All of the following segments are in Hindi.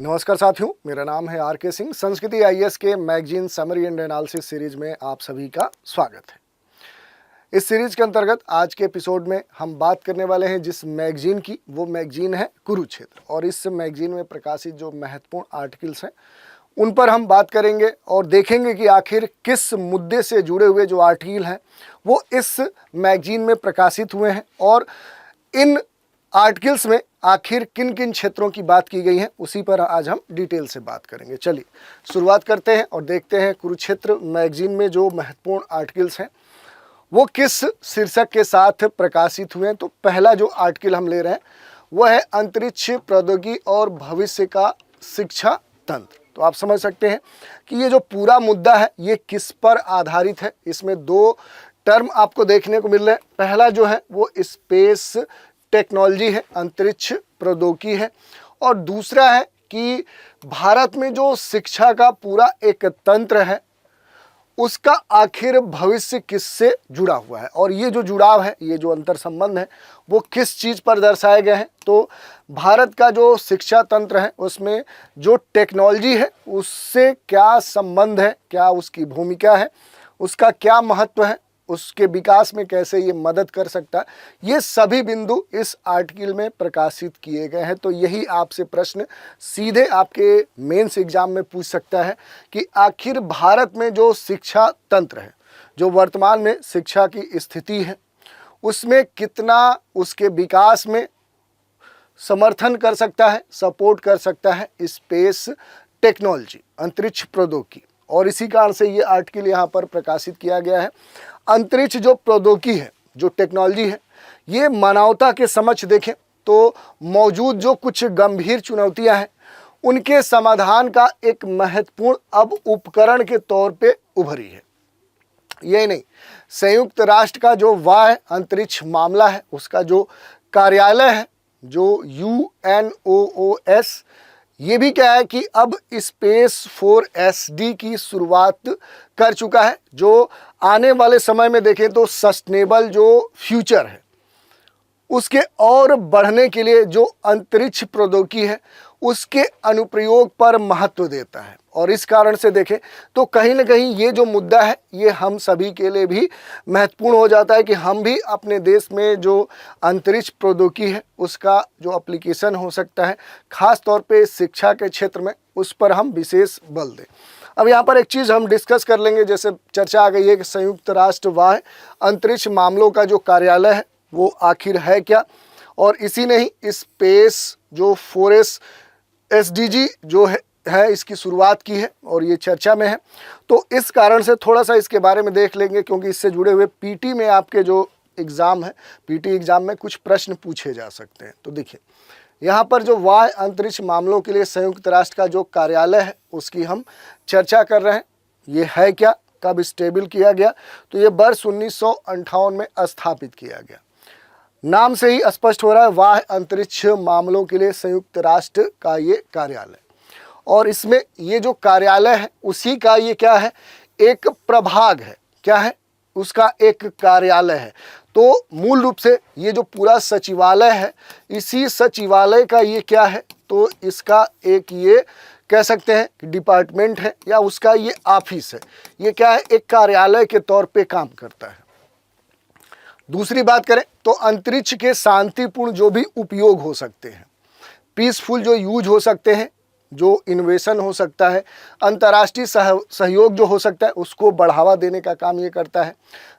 नमस्कार साथियों, मेरा नाम है आर के सिंह। संस्कृति आईएएस के magazine summary and analysis series में आप सभी का स्वागत है। इस सीरीज के अंतर्गत आज के एपिसोड में हम बात करने वाले हैं जिस मैगजीन की, वो मैगजीन है कुरुक्षेत्र। और इस मैगजीन में प्रकाशित जो महत्वपूर्ण आर्टिकल्स हैं उन पर हम बात करेंगे और देखेंगे कि आखिर किस मुद्दे से जुड़े हुए जो आर्टिकल हैं वो इस मैगजीन में प्रकाशित हुए हैं और इन आर्टिकल्स में आखिर किन किन क्षेत्रों की बात की गई है, उसी पर आज हम डिटेल से बात करेंगे। चलिए शुरुआत करते हैं और देखते हैं कुरुक्षेत्र मैगजीन में जो महत्वपूर्ण आर्टिकल्स हैं वो किस शीर्षक के साथ प्रकाशित हुए हैं। तो पहला जो आर्टिकल हम ले रहे हैं वह है अंतरिक्ष प्रौद्योगिकी और भविष्य का शिक्षा तंत्र। तो आप समझ सकते हैं कि ये जो पूरा मुद्दा है ये किस पर आधारित है। इसमें दो टर्म आपको देखने को मिल रहे हैं। पहला जो है वो स्पेस टेक्नोलॉजी है, अंतरिक्ष प्रौद्योगिकी है, और दूसरा है कि भारत में जो शिक्षा का पूरा एक तंत्र है उसका आखिर भविष्य किससे जुड़ा हुआ है, और ये जो जुड़ाव है, ये जो अंतर संबंध है वो किस चीज़ पर दर्शाए गए हैं। तो भारत का जो शिक्षा तंत्र है उसमें जो टेक्नोलॉजी है उससे क्या संबंध है, क्या उसकी भूमिका है, उसका क्या महत्व है, उसके विकास में कैसे ये मदद कर सकता है, ये सभी बिंदु इस आर्टिकल में प्रकाशित किए गए हैं। तो यही आपसे प्रश्न सीधे आपके मेंस एग्जाम में पूछ सकता है कि आखिर भारत में जो शिक्षा तंत्र है, जो वर्तमान में शिक्षा की स्थिति है, उसमें कितना उसके विकास में समर्थन कर सकता है, सपोर्ट कर सकता है स्पेस टेक्नोलॉजी, अंतरिक्ष प्रौद्योगिकी। और इसी कारण से ये आर्टिकल यहाँ पर प्रकाशित किया गया है। अंतरिक्ष जो प्रौद्योगिकी है, जो टेक्नोलॉजी है, ये मानवता के समक्ष देखें तो मौजूद जो कुछ गंभीर चुनौतियां हैं उनके समाधान का एक महत्वपूर्ण अब उपकरण के तौर पे उभरी है। यही नहीं, संयुक्त राष्ट्र का जो वाय अंतरिक्ष मामला है उसका जो कार्यालय है, जो UNOOS, ये भी क्या है कि अब स्पेस 4SD की शुरुआत कर चुका है, जो आने वाले समय में देखें तो सस्टेनेबल जो फ्यूचर है उसके और बढ़ने के लिए जो अंतरिक्ष प्रौद्योगिकी है उसके अनुप्रयोग पर महत्व देता है। और इस कारण से देखें तो कहीं ना कहीं ये जो मुद्दा है ये हम सभी के लिए भी महत्वपूर्ण हो जाता है कि हम भी अपने देश में जो अंतरिक्ष प्रौद्योगिकी है उसका जो एप्लीकेशन हो सकता है, खास तौर पे शिक्षा के क्षेत्र में, उस पर हम विशेष बल दें। अब यहाँ पर एक चीज़ हम डिस्कस कर लेंगे, जैसे चर्चा आ गई है कि संयुक्त राष्ट्र वाय अंतरिक्ष मामलों का जो कार्यालय है वो आखिर है क्या, और इसी नहीं स्पेस जो 4S SDG जो है इसकी शुरुआत की है और ये चर्चा में है। तो इस कारण से थोड़ा सा इसके बारे में देख लेंगे, क्योंकि इससे जुड़े हुए पीटी में आपके जो एग्ज़ाम है, पीटी एग्ज़ाम में कुछ प्रश्न पूछे जा सकते हैं। तो देखिए यहाँ पर जो वाय अंतरिक्ष मामलों के लिए संयुक्त राष्ट्र का जो कार्यालय है उसकी हम चर्चा कर रहे हैं। ये है क्या, कब स्टेबल किया गया, तो ये वर्ष 1958 में स्थापित किया गया। नाम से ही स्पष्ट हो रहा है, वाय अंतरिक्ष मामलों के लिए संयुक्त राष्ट्र का ये कार्यालय। और इसमें ये जो कार्यालय है उसी का ये क्या है, एक प्रभाग है। क्या है, उसका एक कार्यालय है। तो मूल रूप से ये जो पूरा सचिवालय है, इसी सचिवालय का ये क्या है, तो इसका एक ये कह सकते हैं कि डिपार्टमेंट है या उसका ये ऑफिस है। ये क्या है, एक कार्यालय के तौर पे काम करता है। दूसरी बात करें तो अंतरिक्ष के शांतिपूर्ण जो भी उपयोग हो सकते हैं, पीसफुल जो यूज हो सकते हैं, जो इन्वेशन हो सकता है, अंतर्राष्ट्रीय सहयोग जो हो सकता है उसको बढ़ावा देने का काम ये करता है।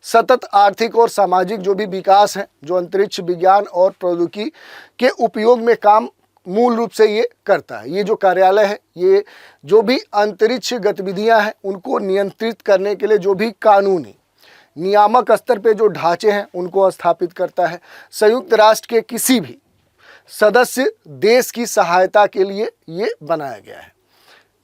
सतत आर्थिक और सामाजिक जो भी विकास है, जो अंतरिक्ष विज्ञान और प्रौद्योगिकी के उपयोग में काम मूल रूप से ये करता है। ये जो कार्यालय है ये जो भी अंतरिक्ष गतिविधियां हैं उनको नियंत्रित करने के लिए जो भी कानूनी नियामक स्तर पे जो ढांचे हैं उनको स्थापित करता है। संयुक्त राष्ट्र के किसी भी सदस्य देश की सहायता के लिए ये बनाया गया है।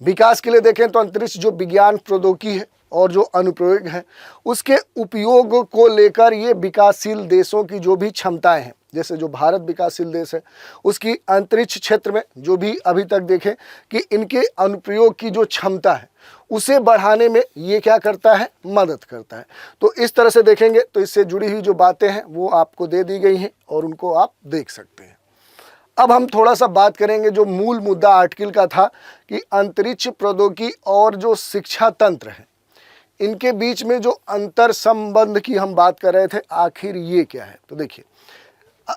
विकास के लिए देखें तो अंतरिक्ष जो विज्ञान प्रौद्योगिकी है और जो अनुप्रयोग है उसके उपयोग को लेकर ये विकासशील देशों की जो भी क्षमताएं हैं, जैसे जो भारत विकासशील देश है उसकी अंतरिक्ष क्षेत्र में जो भी अभी तक देखें कि इनके अनुप्रयोग की जो क्षमता है उसे बढ़ाने में ये क्या करता है, मदद करता है। तो इस तरह से देखेंगे तो इससे जुड़ी हुई जो बातें हैं वो आपको दे दी गई हैं और उनको आप देख सकते हैं। अब हम थोड़ा सा बात करेंगे जो मूल मुद्दा आर्टिकल का था कि अंतरिक्ष प्रौद्योगिकी और जो शिक्षा तंत्र है इनके बीच में जो अंतर संबंध की हम बात कर रहे थे, आखिर ये क्या है। तो देखिए,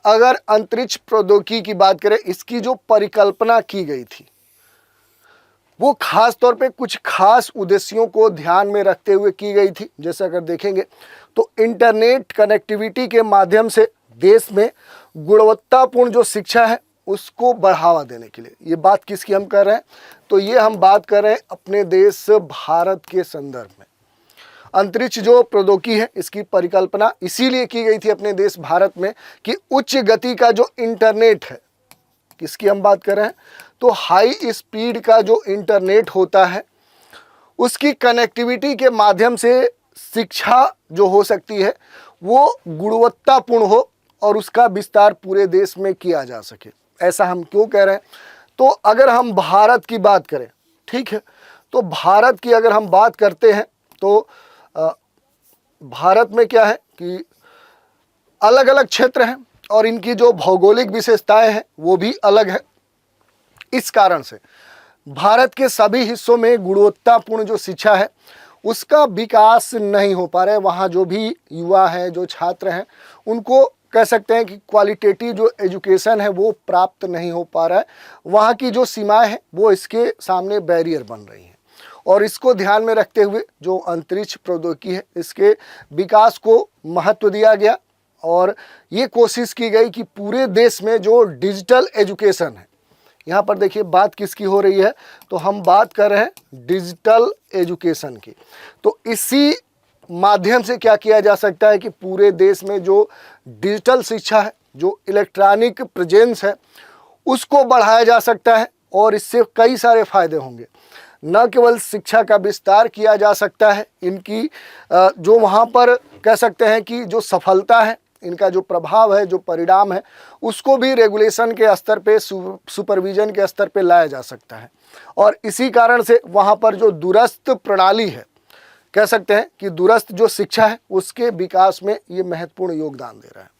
अगर अंतरिक्ष प्रौद्योगिकी की बात करें, इसकी जो परिकल्पना की गई थी वो खास तौर पे कुछ खास उद्देश्यों को ध्यान में रखते हुए की गई थी। जैसे अगर देखेंगे तो इंटरनेट कनेक्टिविटी के माध्यम से देश में गुणवत्तापूर्ण जो शिक्षा है उसको बढ़ावा देने के लिए। ये बात किसकी हम कर रहे हैं, तो ये हम बात कर रहे हैं अपने देश भारत के संदर्भ में। अंतरिक्ष जो प्रौद्योगिकी है इसकी परिकल्पना इसीलिए की गई थी अपने देश भारत में कि उच्च गति का जो इंटरनेट है, किसकी हम बात कर रहे हैं, तो हाई स्पीड का जो इंटरनेट होता है उसकी कनेक्टिविटी के माध्यम से शिक्षा जो हो सकती है वो गुणवत्तापूर्ण हो और उसका विस्तार पूरे देश में किया जा सके। ऐसा हम क्यों कह रहे हैं, तो अगर हम भारत की बात करें, ठीक है, तो भारत की अगर हम बात करते हैं तो भारत में क्या है कि अलग अलग क्षेत्र हैं और इनकी जो भौगोलिक विशेषताएं हैं वो भी अलग है। इस कारण से भारत के सभी हिस्सों में गुणवत्तापूर्ण जो शिक्षा है उसका विकास नहीं हो पा रहा है। वहाँ जो भी युवा हैं, जो छात्र हैं, उनको कह सकते हैं कि क्वालिटेटिव जो एजुकेशन है वो प्राप्त नहीं हो पा रहा है। वहाँ की जो सीमाएं हैं वो इसके सामने बैरियर बन रही हैं और इसको ध्यान में रखते हुए जो अंतरिक्ष प्रौद्योगिकी है इसके विकास को महत्व दिया गया और ये कोशिश की गई कि पूरे देश में जो डिजिटल एजुकेशन है, यहाँ पर देखिए बात किसकी हो रही है, तो हम बात कर रहे हैं डिजिटल एजुकेशन की। तो इसी माध्यम से क्या किया जा सकता है कि पूरे देश में जो डिजिटल शिक्षा है, जो इलेक्ट्रॉनिक प्रेजेंस है, उसको बढ़ाया जा सकता है और इससे कई सारे फायदे होंगे। न केवल शिक्षा का विस्तार किया जा सकता है, इनकी जो वहाँ पर कह सकते हैं कि जो सफलता है, इनका जो प्रभाव है, जो परिणाम है, उसको भी रेगुलेशन के स्तर पे, सुपरविजन के स्तर पे लाया जा सकता है। और इसी कारण से वहाँ पर जो दूरस्थ प्रणाली है, कह सकते हैं कि दूरस्थ जो शिक्षा है उसके विकास में ये महत्वपूर्ण योगदान दे रहा है।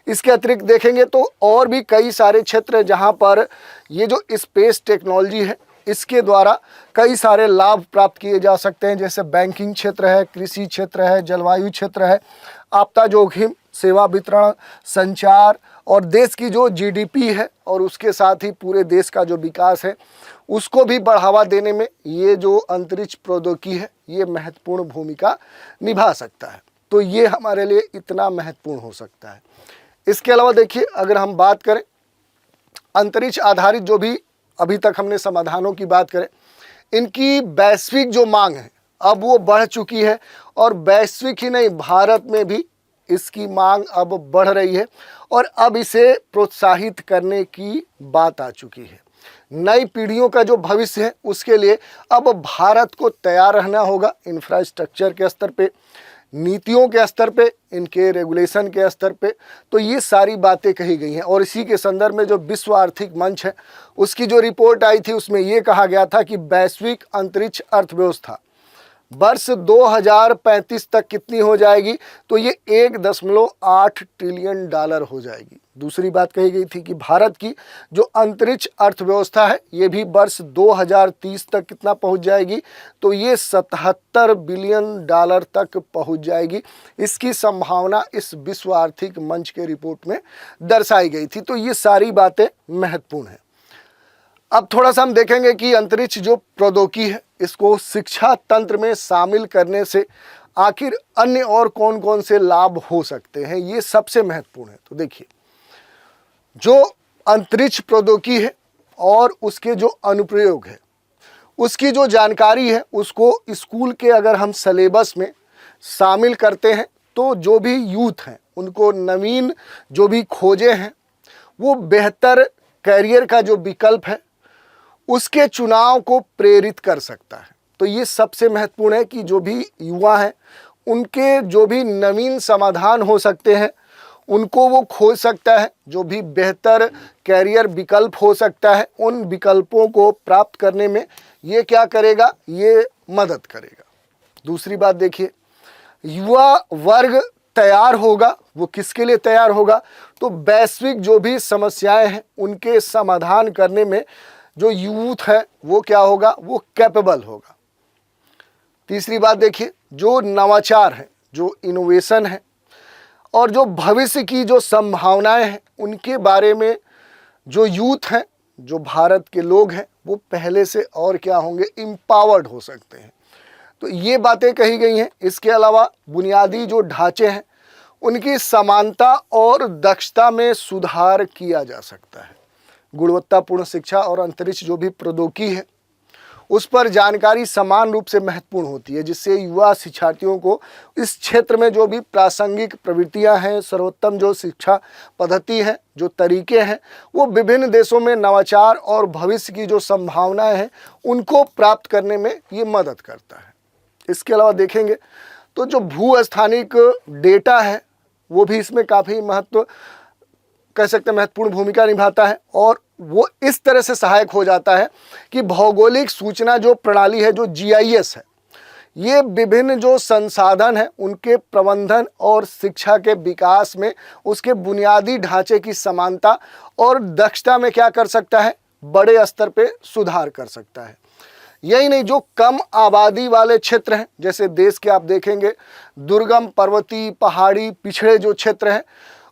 इसके अतिरिक्त देखेंगे तो और भी कई सारे क्षेत्र हैं जहाँ पर ये जो स्पेस टेक्नोलॉजी है इसके द्वारा कई सारे लाभ प्राप्त किए जा सकते हैं। जैसे बैंकिंग क्षेत्र है, कृषि क्षेत्र है, जलवायु क्षेत्र है, आपदा जोखिम, सेवा वितरण, संचार और देश की जो जीडीपी है और उसके साथ ही पूरे देश का जो विकास है उसको भी बढ़ावा देने में ये जो अंतरिक्ष प्रौद्योगिकी है ये महत्वपूर्ण भूमिका निभा सकता है। तो ये हमारे लिए इतना महत्वपूर्ण हो सकता है। इसके अलावा देखिए, अगर हम बात करें अंतरिक्ष आधारित जो भी अभी तक हमने समाधानों की बात करें, इनकी वैश्विक जो मांग है अब वो बढ़ चुकी है और वैश्विक ही नहीं, भारत में भी इसकी मांग अब बढ़ रही है और अब इसे प्रोत्साहित करने की बात आ चुकी है। नई पीढ़ियों का जो भविष्य है उसके लिए अब भारत को तैयार रहना होगा, इंफ्रास्ट्रक्चर के स्तर पे, नीतियों के स्तर पे, इनके रेगुलेशन के स्तर पे। तो ये सारी बातें कही गई हैं और इसी के संदर्भ में जो विश्व आर्थिक मंच है उसकी जो रिपोर्ट आई थी उसमें ये कहा गया था कि वैश्विक अंतरिक्ष अर्थव्यवस्था वर्ष 2035 तक कितनी हो जाएगी, तो ये 1.8 ट्रिलियन डॉलर हो जाएगी। दूसरी बात कही गई थी कि भारत की जो अंतरिक्ष अर्थव्यवस्था है ये भी वर्ष 2030 तक कितना पहुंच जाएगी, तो ये 77 बिलियन डॉलर तक पहुंच जाएगी। इसकी संभावना इस विश्व आर्थिक मंच के रिपोर्ट में दर्शाई गई थी। तो ये सारी बातें महत्वपूर्ण हैं। अब थोड़ा सा हम देखेंगे कि अंतरिक्ष जो प्रौद्योगिकी है इसको शिक्षा तंत्र में शामिल करने से आखिर अन्य और कौन कौन से लाभ हो सकते हैं, ये सबसे महत्वपूर्ण है। तो देखिए, जो अंतरिक्ष प्रौद्योगिकी है और उसके जो अनुप्रयोग है उसकी जो जानकारी है उसको स्कूल के अगर हम सिलेबस में शामिल करते हैं तो जो भी यूथ हैं उनको नवीन जो भी खोजें हैं वो बेहतर करियर का जो विकल्प है उसके चुनाव को प्रेरित कर सकता है। तो ये सबसे महत्वपूर्ण है कि जो भी युवा हैं उनके जो भी नवीन समाधान हो सकते हैं उनको वो खोज सकता है, जो भी बेहतर कैरियर विकल्प हो सकता है उन विकल्पों को प्राप्त करने में ये क्या करेगा, ये मदद करेगा। दूसरी बात देखिए, युवा वर्ग तैयार होगा, वो किसके लिए तैयार होगा? तो वैश्विक जो भी समस्याएं हैं उनके समाधान करने में जो यूथ है वो क्या होगा? वो कैपेबल होगा। तीसरी बात देखिए, जो नवाचार है, जो इनोवेशन है और जो भविष्य की जो संभावनाएं हैं उनके बारे में जो यूथ हैं, जो भारत के लोग हैं, वो पहले से और क्या होंगे? एम्पावर्ड हो सकते हैं। तो ये बातें कही गई हैं। इसके अलावा बुनियादी जो ढांचे हैं उनकी समानता और दक्षता में सुधार किया जा सकता है। गुणवत्तापूर्ण शिक्षा और अंतरिक्ष जो भी प्रौद्योगिकी है उस पर जानकारी समान रूप से महत्वपूर्ण होती है, जिससे युवा शिक्षार्थियों को इस क्षेत्र में जो भी प्रासंगिक प्रवृत्तियां हैं, सर्वोत्तम जो शिक्षा पद्धति है, जो तरीके हैं, वो विभिन्न देशों में नवाचार और भविष्य की जो संभावनाएं हैं उनको प्राप्त करने में ये मदद करता है। इसके अलावा देखेंगे तो जो भूस्थानिक डेटा है वो भी इसमें काफ़ी कह सकते हैं महत्वपूर्ण भूमिका निभाता है और वो इस तरह से सहायक हो जाता है कि भौगोलिक सूचना जो प्रणाली है, जो GIS है, ये विभिन्न जो संसाधन है उनके प्रबंधन और शिक्षा के विकास में उसके बुनियादी ढांचे की समानता और दक्षता में क्या कर सकता है? बड़े स्तर पे सुधार कर सकता है। यही नहीं, जो कम आबादी वाले क्षेत्र हैं, जैसे देश के आप देखेंगे दुर्गम, पर्वतीय, पहाड़ी, पिछड़े जो क्षेत्र हैं,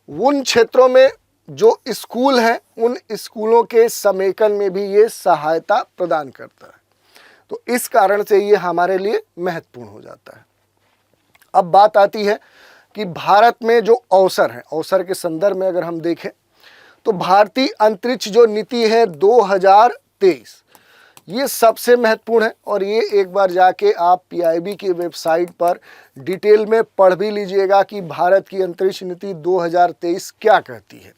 उन क्षेत्रों में जो स्कूल हैं उन स्कूलों के समेकन में भी ये सहायता प्रदान करता है। तो इस कारण से ये हमारे लिए महत्वपूर्ण हो जाता है। अब बात आती है कि भारत में जो अवसर हैं, अवसर के संदर्भ में अगर हम देखें तो भारतीय अंतरिक्ष जो नीति है 2023, ये सबसे महत्वपूर्ण है और ये एक बार जाके आप PIB की वेबसाइट पर डिटेल में पढ़ भी लीजिएगा कि भारत की अंतरिक्ष नीति 2023 क्या कहती है,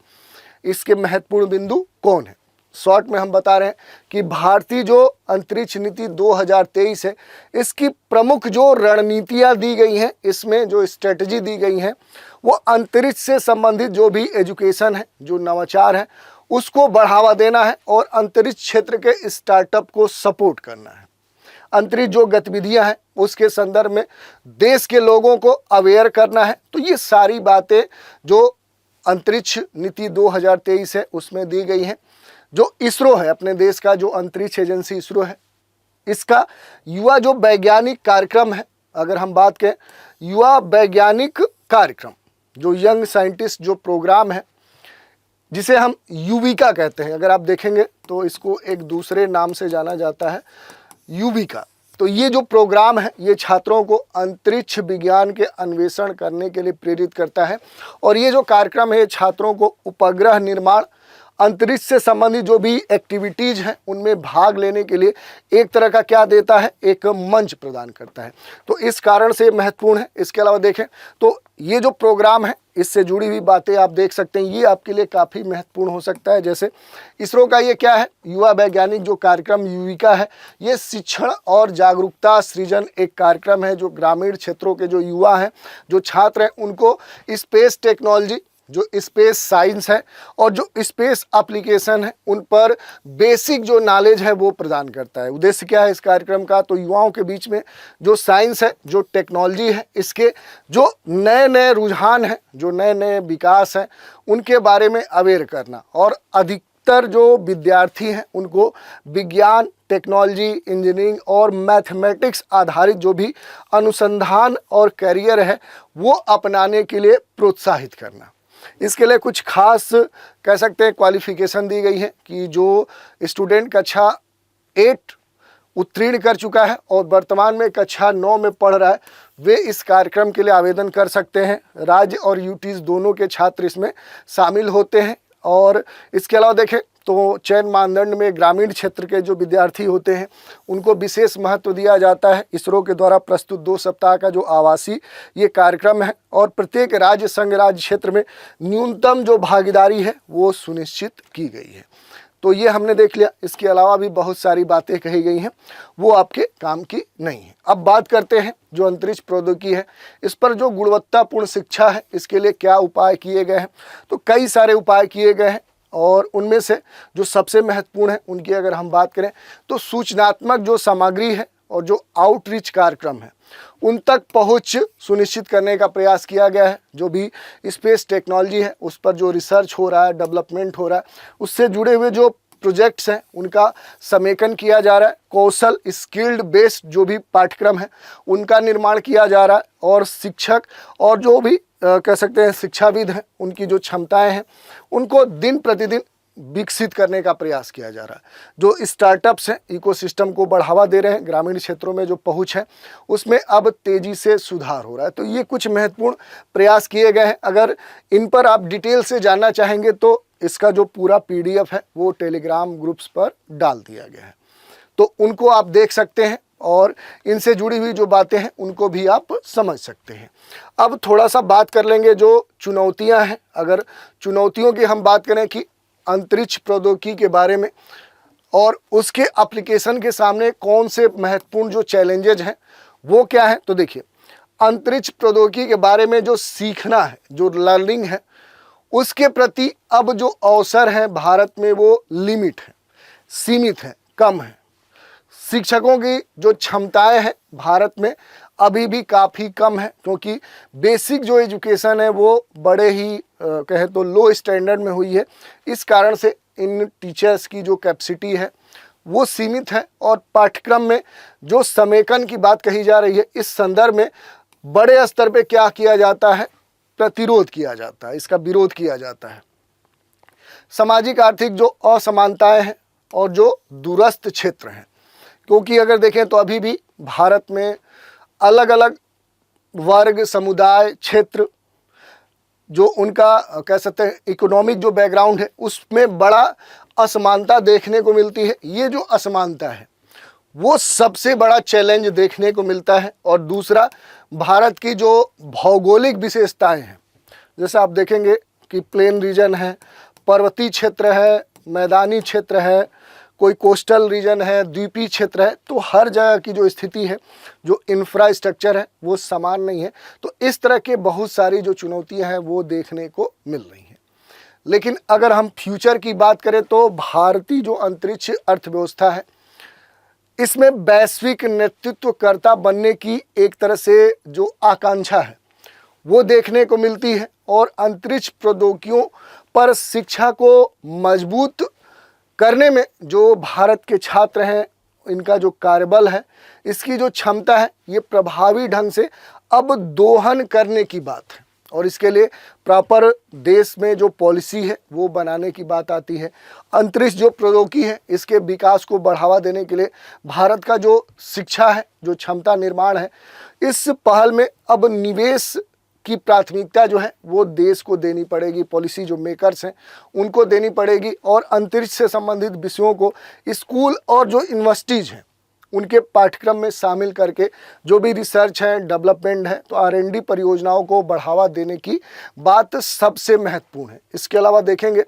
इसके महत्वपूर्ण बिंदु कौन है। शॉर्ट में हम बता रहे हैं कि भारतीय जो अंतरिक्ष नीति 2023 है, इसकी प्रमुख जो रणनीतियां दी गई हैं, इसमें जो स्ट्रेटजी दी गई हैं, वो अंतरिक्ष से संबंधित जो भी एजुकेशन है, जो नवाचार है, उसको बढ़ावा देना है और अंतरिक्ष क्षेत्र के स्टार्टअप को सपोर्ट करना है। अंतरिक्ष जो गतिविधियां हैं उसके संदर्भ में देश के लोगों को अवेयर करना है। तो ये सारी बातें जो अंतरिक्ष नीति 2023 है उसमें दी गई हैं। जो इसरो है, अपने देश का जो अंतरिक्ष एजेंसी इसरो है, इसका युवा जो वैज्ञानिक कार्यक्रम है, अगर हम बात करें युवा वैज्ञानिक कार्यक्रम, जो यंग साइंटिस्ट जो प्रोग्राम है, जिसे हम युविका कहते हैं, अगर आप देखेंगे तो इसको एक दूसरे नाम से जाना जाता है, युविका। तो ये जो प्रोग्राम है ये छात्रों को अंतरिक्ष विज्ञान के अन्वेषण करने के लिए प्रेरित करता है और ये जो कार्यक्रम है छात्रों को उपग्रह निर्माण, अंतरिक्ष से संबंधित जो भी एक्टिविटीज़ हैं उनमें भाग लेने के लिए एक तरह का क्या देता है? एक मंच प्रदान करता है। तो इस कारण से महत्वपूर्ण है। इसके अलावा देखें तो ये जो प्रोग्राम है इससे जुड़ी हुई बातें आप देख सकते हैं, ये आपके लिए काफ़ी महत्वपूर्ण हो सकता है। जैसे इसरो का ये क्या है, युवा वैज्ञानिक जो कार्यक्रम युविका है, ये शिक्षण और जागरूकता सृजन एक कार्यक्रम है जो ग्रामीण क्षेत्रों के जो युवा हैं, जो छात्र हैं, उनको स्पेस टेक्नोलॉजी, जो स्पेस साइंस है और जो स्पेस एप्लीकेशन है उन पर बेसिक जो नॉलेज है वो प्रदान करता है। उद्देश्य क्या है इस कार्यक्रम का? तो युवाओं के बीच में जो साइंस है, जो टेक्नोलॉजी है, इसके जो नए नए रुझान हैं, जो नए नए विकास हैं, उनके बारे में अवेयर करना और अधिकतर जो विद्यार्थी हैं उनको विज्ञान, टेक्नोलॉजी, इंजीनियरिंग और मैथमेटिक्स आधारित जो भी अनुसंधान और करियर है वो अपनाने के लिए प्रोत्साहित करना। इसके लिए कुछ खास कह सकते हैं क्वालिफिकेशन दी गई है कि जो स्टूडेंट कक्षा 8 उत्तीर्ण कर चुका है और वर्तमान में कक्षा 9 में पढ़ रहा है, वे इस कार्यक्रम के लिए आवेदन कर सकते हैं। राज्य और यूटीज दोनों के छात्र इसमें शामिल होते हैं। और इसके अलावा देखें तो चयन मानदंड में ग्रामीण क्षेत्र के जो विद्यार्थी होते हैं उनको विशेष महत्व दिया जाता है। इसरो के द्वारा प्रस्तुत 2 सप्ताह का जो आवासीय ये कार्यक्रम है और प्रत्येक राज्य संघ राज्य क्षेत्र में न्यूनतम जो भागीदारी है वो सुनिश्चित की गई है। तो ये हमने देख लिया। इसके अलावा भी बहुत सारी बातें कही गई हैं, वो आपके काम की नहीं है। अब बात करते हैं जो अंतरिक्ष प्रौद्योगिकी है, इस पर जो गुणवत्तापूर्ण शिक्षा है इसके लिए क्या उपाय किए गए हैं। तो कई सारे उपाय किए गए हैं और उनमें से जो सबसे महत्वपूर्ण है उनकी अगर हम बात करें तो सूचनात्मक जो सामग्री है और जो आउटरीच कार्यक्रम है उन तक पहुंच सुनिश्चित करने का प्रयास किया गया है। जो भी स्पेस टेक्नोलॉजी है उस पर जो रिसर्च हो रहा है, डेवलपमेंट हो रहा है, उससे जुड़े हुए जो प्रोजेक्ट्स हैं उनका समेकन किया जा रहा है। कौशल स्किल्ड बेस्ड जो भी पाठ्यक्रम है उनका निर्माण किया जा रहा है, और शिक्षक और जो भी कह सकते हैं शिक्षाविद हैं उनकी जो क्षमताएं हैं उनको दिन प्रतिदिन विकसित करने का प्रयास किया जा रहा है। जो स्टार्टअप्स हैं इकोसिस्टम को बढ़ावा दे रहे हैं, ग्रामीण क्षेत्रों में जो पहुंच है उसमें अब तेजी से सुधार हो रहा है। तो ये कुछ महत्वपूर्ण प्रयास किए गए हैं। अगर इन पर आप डिटेल से जानना चाहेंगे तो इसका जो पूरा PDF है वो टेलीग्राम ग्रुप्स पर डाल दिया गया है, तो उनको आप देख सकते हैं और इनसे जुड़ी हुई जो बातें हैं उनको भी आप समझ सकते हैं। अब थोड़ा सा बात कर लेंगे जो चुनौतियां हैं। अगर चुनौतियों की हम बात करें कि अंतरिक्ष प्रौद्योगिकी के बारे में और उसके एप्लीकेशन के सामने कौन से महत्वपूर्ण जो चैलेंजेज हैं वो क्या है, तो देखिए अंतरिक्ष प्रौद्योगिकी के बारे में जो सीखना है, जो लर्निंग है, उसके प्रति अब जो अवसर हैं भारत में वो लिमिट है, सीमित है, कम है। शिक्षकों की जो क्षमताएं हैं भारत में अभी भी काफ़ी कम है, क्योंकि बेसिक जो एजुकेशन है वो बड़े ही कहे तो लो स्टैंडर्ड में हुई है। इस कारण से इन टीचर्स की जो कैपेसिटी है वो सीमित है, और पाठ्यक्रम में जो समेकन की बात कही जा रही है इस संदर्भ में बड़े स्तर पे क्या किया जाता है, प्रतिरोध किया जाता है, इसका विरोध किया जाता है। सामाजिक आर्थिक जो असमानताएं हैं और जो दूरस्थ क्षेत्र हैं, क्योंकि अगर देखें तो अभी भी भारत में अलग अलग वर्ग, समुदाय, क्षेत्र जो उनका कह सकते हैं इकोनॉमिक जो बैकग्राउंड है उसमें बड़ा असमानता देखने को मिलती है। ये जो असमानता है वो सबसे बड़ा चैलेंज देखने को मिलता है। और दूसरा, भारत की जो भौगोलिक विशेषताएं हैं, जैसे आप देखेंगे कि प्लेन रीजन है, पर्वतीय क्षेत्र है, मैदानी क्षेत्र है, कोई कोस्टल रीजन है, द्वीपीय क्षेत्र है, तो हर जगह की जो स्थिति है, जो इंफ्रास्ट्रक्चर है वो समान नहीं है। तो इस तरह के बहुत सारी जो चुनौतियां हैं वो देखने को मिल रही हैं। लेकिन अगर हम फ्यूचर की बात करें तो भारतीय जो अंतरिक्ष अर्थव्यवस्था है इसमें वैश्विक नेतृत्वकर्ता बनने की एक तरह से जो आकांक्षा है वो देखने को मिलती है, और अंतरिक्ष प्रौद्योगिकियों पर शिक्षा को मजबूत करने में जो भारत के छात्र हैं, इनका जो कार्यबल है, इसकी जो क्षमता है, ये प्रभावी ढंग से अब दोहन करने की बात है। और इसके लिए प्रॉपर देश में जो पॉलिसी है वो बनाने की बात आती है। अंतरिक्ष जो प्रौद्योगिकी है इसके विकास को बढ़ावा देने के लिए भारत का जो शिक्षा है, जो क्षमता निर्माण है, इस पहल में अब निवेश की प्राथमिकता जो है वो देश को देनी पड़ेगी, पॉलिसी जो मेकर्स हैं उनको देनी पड़ेगी। और अंतरिक्ष से संबंधित विषयों को स्कूल और जो यूनिवर्सिटीज़ हैं उनके पाठ्यक्रम में शामिल करके जो भी रिसर्च है, डेवलपमेंट है, तो R&D परियोजनाओं को बढ़ावा देने की बात सबसे महत्वपूर्ण है। इसके अलावा देखेंगे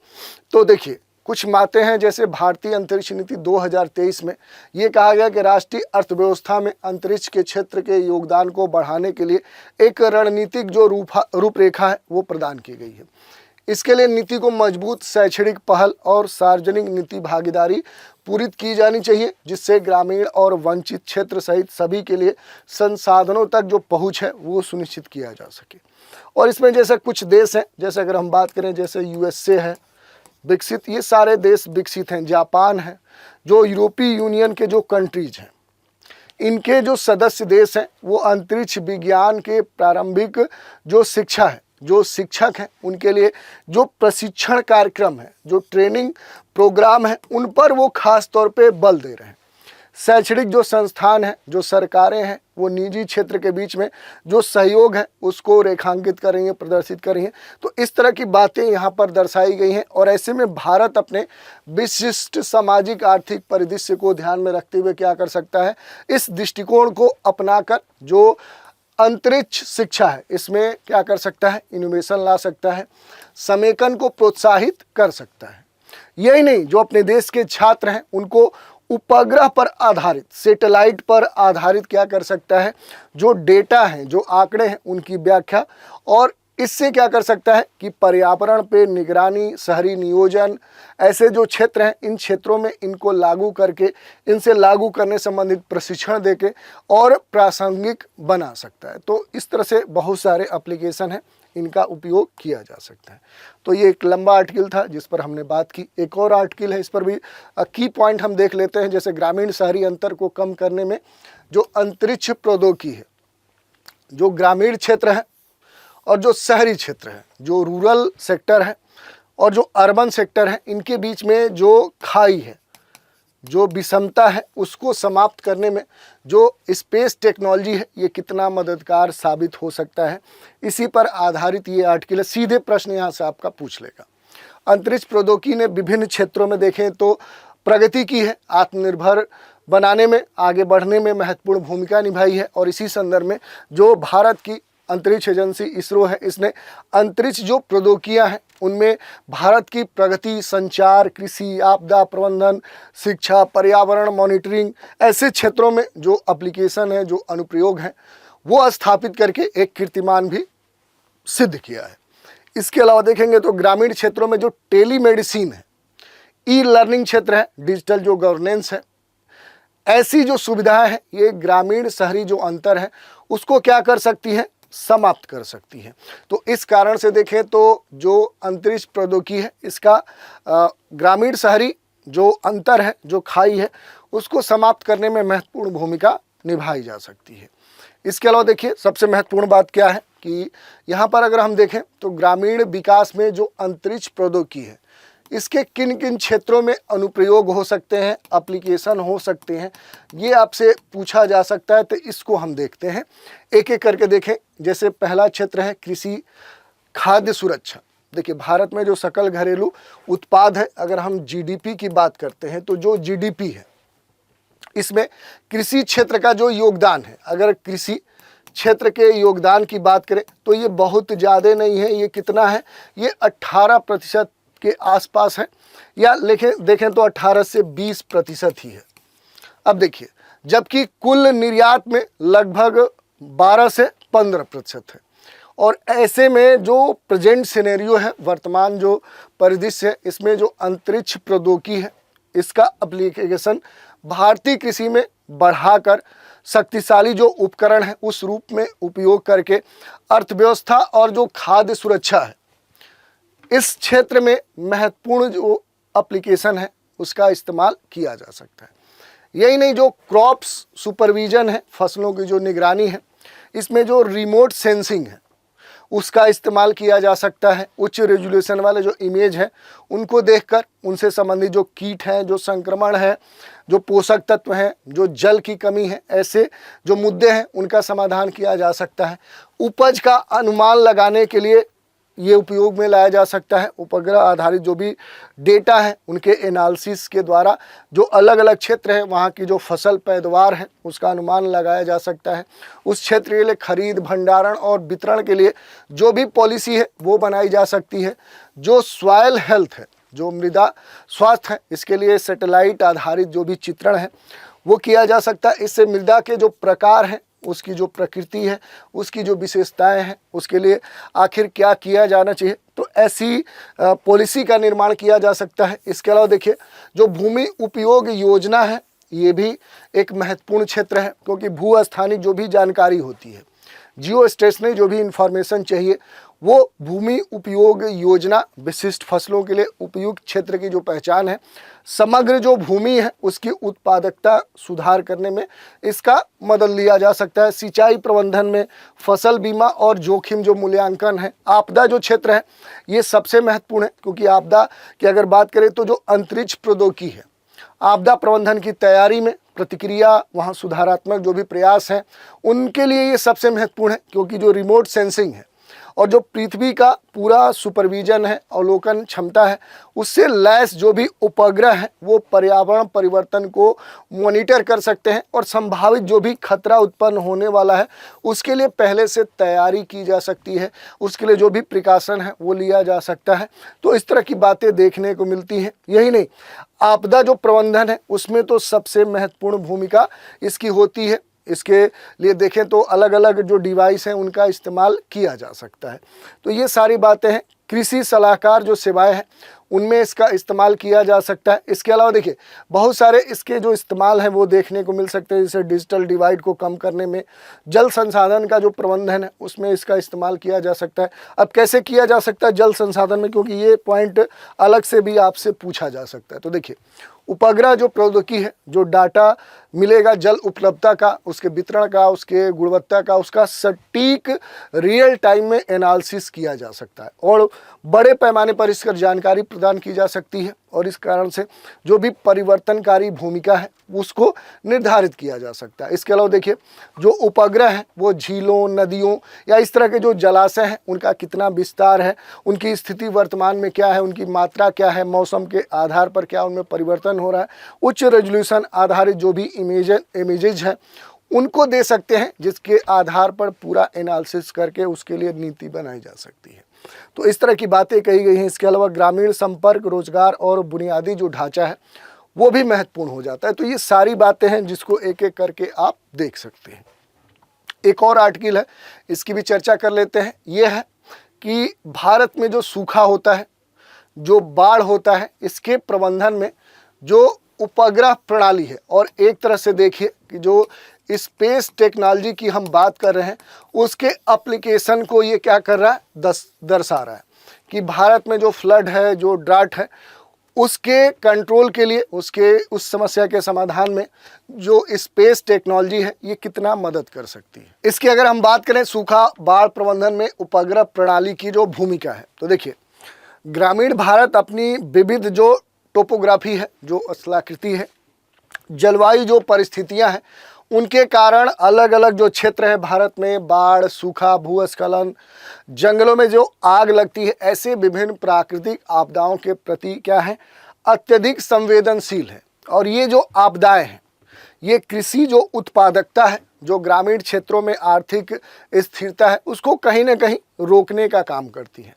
तो देखिए कुछ बातें हैं, जैसे भारतीय अंतरिक्ष नीति 2023 में ये कहा गया कि राष्ट्रीय अर्थव्यवस्था में अंतरिक्ष के क्षेत्र के योगदान को बढ़ाने के लिए एक रणनीतिक जो रूपरेखा है वो प्रदान की गई है। इसके लिए नीति को मजबूत शैक्षणिक पहल और सार्वजनिक नीति भागीदारी पूरित की जानी चाहिए, जिससे ग्रामीण और वंचित क्षेत्र सहित सभी के लिए संसाधनों तक जो पहुँच है वो सुनिश्चित किया जा सके। और इसमें जैसे कुछ देश हैं, जैसे अगर हम बात करें जैसे USA है विकसित, ये सारे देश विकसित हैं, जापान है, जो यूरोपीय यूनियन के जो कंट्रीज हैं इनके जो सदस्य देश हैं वो अंतरिक्ष विज्ञान के प्रारंभिक जो शिक्षा है, जो शिक्षक हैं उनके लिए जो प्रशिक्षण कार्यक्रम है, जो ट्रेनिंग प्रोग्राम है, उन पर वो खास तौर पे बल दे रहे हैं। शैक्षणिक जो संस्थान हैं, जो सरकारें हैं, वो निजी क्षेत्र के बीच में जो सहयोग है उसको रेखांकित कर रही हैं, प्रदर्शित कर रही हैं। तो इस तरह की बातें यहाँ पर दर्शाई गई हैं। और ऐसे में भारत अपने विशिष्ट सामाजिक आर्थिक परिदृश्य को ध्यान में रखते हुए क्या कर सकता है, इस दृष्टिकोण को अपनाकर जो अंतरिक्ष शिक्षा है इसमें क्या कर सकता है, इनोवेशन ला सकता है, समेकन को प्रोत्साहित कर सकता है। यही नहीं, जो अपने देश के छात्र हैं उनको उपग्रह पर आधारित, सैटेलाइट पर आधारित क्या कर सकता है, जो डेटा है, जो आंकड़े हैं उनकी व्याख्या और इससे क्या कर सकता है कि पर्यावरण पे निगरानी, शहरी नियोजन, ऐसे जो क्षेत्र हैं इन क्षेत्रों में इनको लागू करके, इनसे लागू करने संबंधित प्रशिक्षण देके और प्रासंगिक बना सकता है। तो इस तरह से बहुत सारे एप्लीकेशन हैं, इनका उपयोग किया जा सकता है। तो ये एक लंबा आर्टिकल था जिस पर हमने बात की। एक और आर्टिकल है, इस पर भी की पॉइंट हम देख लेते हैं। जैसे ग्रामीण शहरी अंतर को कम करने में जो अंतरिक्ष प्रौद्योगिकी है, जो ग्रामीण क्षेत्र है और जो शहरी क्षेत्र है, जो रूरल सेक्टर है और जो अर्बन सेक्टर है, इनके बीच में जो खाई है, जो विषमता है, उसको समाप्त करने में जो स्पेस टेक्नोलॉजी है ये कितना मददगार साबित हो सकता है, इसी पर आधारित ये आर्टिकल है। सीधे प्रश्न यहाँ से आपका पूछ लेगा। अंतरिक्ष प्रौद्योगिकी ने विभिन्न क्षेत्रों में देखें तो प्रगति की है, आत्मनिर्भर बनाने में, आगे बढ़ने में महत्वपूर्ण भूमिका निभाई है। और इसी संदर्भ में जो भारत की अंतरिक्ष एजेंसी इसरो है, इसने अंतरिक्ष जो प्रौद्योगिकियां हैं उनमें भारत की प्रगति, संचार, कृषि, आपदा प्रबंधन, शिक्षा, पर्यावरण मॉनिटरिंग, ऐसे क्षेत्रों में जो एप्लीकेशन है, जो अनुप्रयोग हैं, वो स्थापित करके एक कीर्तिमान भी सिद्ध किया है। इसके अलावा देखेंगे तो ग्रामीण क्षेत्रों में जो टेलीमेडिसिन है, ई लर्निंग क्षेत्र है, डिजिटल जो गवर्नेंस है, ऐसी जो सुविधाएं हैं, ये ग्रामीण शहरी जो अंतर है उसको क्या कर सकती हैं, समाप्त कर सकती है। तो इस कारण से देखें तो जो अंतरिक्ष प्रौद्योगिकी है इसका ग्रामीण शहरी जो अंतर है, जो खाई है, उसको समाप्त करने में महत्वपूर्ण भूमिका निभाई जा सकती है। इसके अलावा देखिए सबसे महत्वपूर्ण बात क्या है कि यहाँ पर अगर हम देखें तो ग्रामीण विकास में जो अंतरिक्ष प्रौद्योगिकी है इसके किन किन क्षेत्रों में अनुप्रयोग हो सकते हैं, एप्लीकेशन हो सकते हैं, ये आपसे पूछा जा सकता है। तो इसको हम देखते हैं, एक एक करके देखें। जैसे पहला क्षेत्र है कृषि खाद्य सुरक्षा। देखिए भारत में जो सकल घरेलू उत्पाद है, अगर हम जीडीपी की बात करते हैं तो जो जीडीपी है इसमें कृषि क्षेत्र का जो योगदान है, अगर कृषि क्षेत्र के योगदान की बात करें तो ये बहुत ज़्यादा नहीं है। ये कितना है, ये 18% के आसपास है, या देखें तो 18 से 20% ही है। अब देखिए जबकि कुल निर्यात में लगभग 12 से 15% है। और ऐसे में जो प्रेजेंट सिनेरियो है, वर्तमान जो परिदृश्य है, इसमें जो अंतरिक्ष प्रौद्योगिकी है इसका एप्लीकेशन भारतीय कृषि में बढ़ाकर शक्तिशाली जो उपकरण है उस रूप में उपयोग करके अर्थव्यवस्था और जो खाद्य सुरक्षा है इस क्षेत्र में महत्वपूर्ण जो एप्लीकेशन है उसका इस्तेमाल किया जा सकता है। यही नहीं, जो क्रॉप्स सुपरविजन है, फसलों की जो निगरानी है, इसमें जो रिमोट सेंसिंग है उसका इस्तेमाल किया जा सकता है। उच्च रेजोल्यूशन वाले जो इमेज है उनको देखकर उनसे संबंधित जो कीट हैं, जो संक्रमण है, जो पोषक तत्व हैं, जो जल की कमी है, ऐसे जो मुद्दे हैं उनका समाधान किया जा सकता है। उपज का अनुमान लगाने के लिए ये उपयोग में लाया जा सकता है। उपग्रह आधारित जो भी डेटा है उनके एनालिसिस के द्वारा जो अलग अलग क्षेत्र है वहाँ की जो फसल पैदावार है उसका अनुमान लगाया जा सकता है। उस क्षेत्र के लिए खरीद, भंडारण और वितरण के लिए जो भी पॉलिसी है वो बनाई जा सकती है। जो सॉइल हेल्थ है, जो मृदा स्वास्थ्य है, इसके लिए सैटेलाइट आधारित जो भी चित्रण है वो किया जा सकता है। इससे मृदा के जो प्रकार हैं, उसकी जो प्रकृति है, उसकी जो विशेषताएं हैं, उसके लिए आखिर क्या किया जाना चाहिए, तो ऐसी पॉलिसी का निर्माण किया जा सकता है। इसके अलावा देखिए जो भूमि उपयोग योजना है ये भी एक महत्वपूर्ण क्षेत्र है, क्योंकि भू स्थानिक जो भी जानकारी होती है, जियो स्टेशनरी जो भी इंफॉर्मेशन चाहिए, वो भूमि उपयोग योजना विशिष्ट फसलों के लिए उपयुक्त क्षेत्र की जो पहचान है, समग्र जो भूमि है उसकी उत्पादकता सुधार करने में इसका मदद लिया जा सकता है। सिंचाई प्रबंधन में, फसल बीमा और जोखिम जो मूल्यांकन है, आपदा जो क्षेत्र है ये सबसे महत्वपूर्ण है, क्योंकि आपदा की अगर बात करें तो जो अंतरिक्ष प्रौद्योगिकी है, आपदा प्रबंधन की तैयारी में प्रतिक्रिया, वहाँ सुधारात्मक जो भी प्रयास हैं उनके लिए ये सबसे महत्वपूर्ण है। क्योंकि जो रिमोट सेंसिंग है और जो पृथ्वी का पूरा सुपरविजन है, अवलोकन क्षमता है, उससे लैस जो भी उपग्रह हैं वो पर्यावरण परिवर्तन को मॉनिटर कर सकते हैं और संभावित जो भी खतरा उत्पन्न होने वाला है उसके लिए पहले से तैयारी की जा सकती है, उसके लिए जो भी प्रिकॉशन है वो लिया जा सकता है। तो इस तरह की बातें देखने को मिलती हैं। यही नहीं, आपदा जो प्रबंधन है उसमें तो सबसे महत्वपूर्ण भूमिका इसकी होती है। इसके लिए देखें तो अलग अलग जो डिवाइस हैं उनका इस्तेमाल किया जा सकता है। तो ये सारी बातें हैं। कृषि सलाहकार जो सेवाएं हैं उनमें इसका इस्तेमाल किया जा सकता है। इसके अलावा देखिए बहुत सारे इसके जो इस्तेमाल हैं वो देखने को मिल सकते हैं, जैसे डिजिटल डिवाइड को कम करने में, जल संसाधन का जो प्रबंधन है उसमें इसका इस्तेमाल किया जा सकता है। अब कैसे किया जा सकता है जल संसाधन में, क्योंकि ये पॉइंट अलग से भी आपसे पूछा जा सकता है। तो देखिए उपग्रह जो प्रौद्योगिकी है, जो डाटा मिलेगा जल उपलब्धता का, उसके वितरण का, उसके गुणवत्ता का, उसका सटीक रियल टाइम में एनालिसिस किया जा सकता है और बड़े पैमाने पर इसका जानकारी प्रदान की जा सकती है और इस कारण से जो भी परिवर्तनकारी भूमिका है उसको निर्धारित किया जा सकता है। इसके अलावा देखिए जो उपग्रह है वो झीलों, नदियों या इस तरह के जो जलाशय हैं उनका कितना विस्तार है, उनकी स्थिति वर्तमान में क्या है, उनकी मात्रा क्या है, मौसम के आधार पर क्या उनमें परिवर्तन हो रहा है, उच्च रेजोल्यूशन आधारित जो भी इमेजेज हैं उनको दे सकते हैं, जिसके आधार पर पूरा एनालिसिस करके उसके लिए नीति बनाई जा सकती है। तो इस तरह की बातें कही गई हैं। इसके अलावा ग्रामीण संपर्क, रोजगार और बुनियादी जो ढांचा है वो भी महत्वपूर्ण हो जाता है। तो ये सारी बातें हैं जिसको एक एक करके आप देख सकते हैं। एक और आर्टिकल है, इसकी भी चर्चा कर लेते हैं। ये है कि भारत में जो सूखा होता है, जो बाढ़ होता है, इसके प्रबंधन में जो उपग्रह प्रणाली है और एक तरह से देखिए कि जो स्पेस टेक्नोलॉजी की हम बात कर रहे हैं उसके एप्लीकेशन को ये क्या कर रहा है, दर्शा रहा है कि भारत में जो फ्लड है, जो ड्राट है, उसके कंट्रोल के लिए, उसके उस समस्या के समाधान में जो स्पेस टेक्नोलॉजी है ये कितना मदद कर सकती है। इसकी अगर हम बात करें सूखा बाढ़ प्रबंधन में उपग्रह प्रणाली की जो भूमिका है, तो देखिए ग्रामीण भारत अपनी विविध जो टोपोग्राफी है, जो स्थलाकृति है, जलवायु जो परिस्थितियां हैं उनके कारण अलग अलग जो क्षेत्र है भारत में, बाढ़, सूखा, भूस्खलन, जंगलों में जो आग लगती है, ऐसे विभिन्न प्राकृतिक आपदाओं के प्रति क्या है, अत्यधिक संवेदनशील है। और ये जो आपदाएं हैं ये कृषि जो उत्पादकता है, जो ग्रामीण क्षेत्रों में आर्थिक स्थिरता है, उसको कहीं ना कहीं रोकने का काम करती है।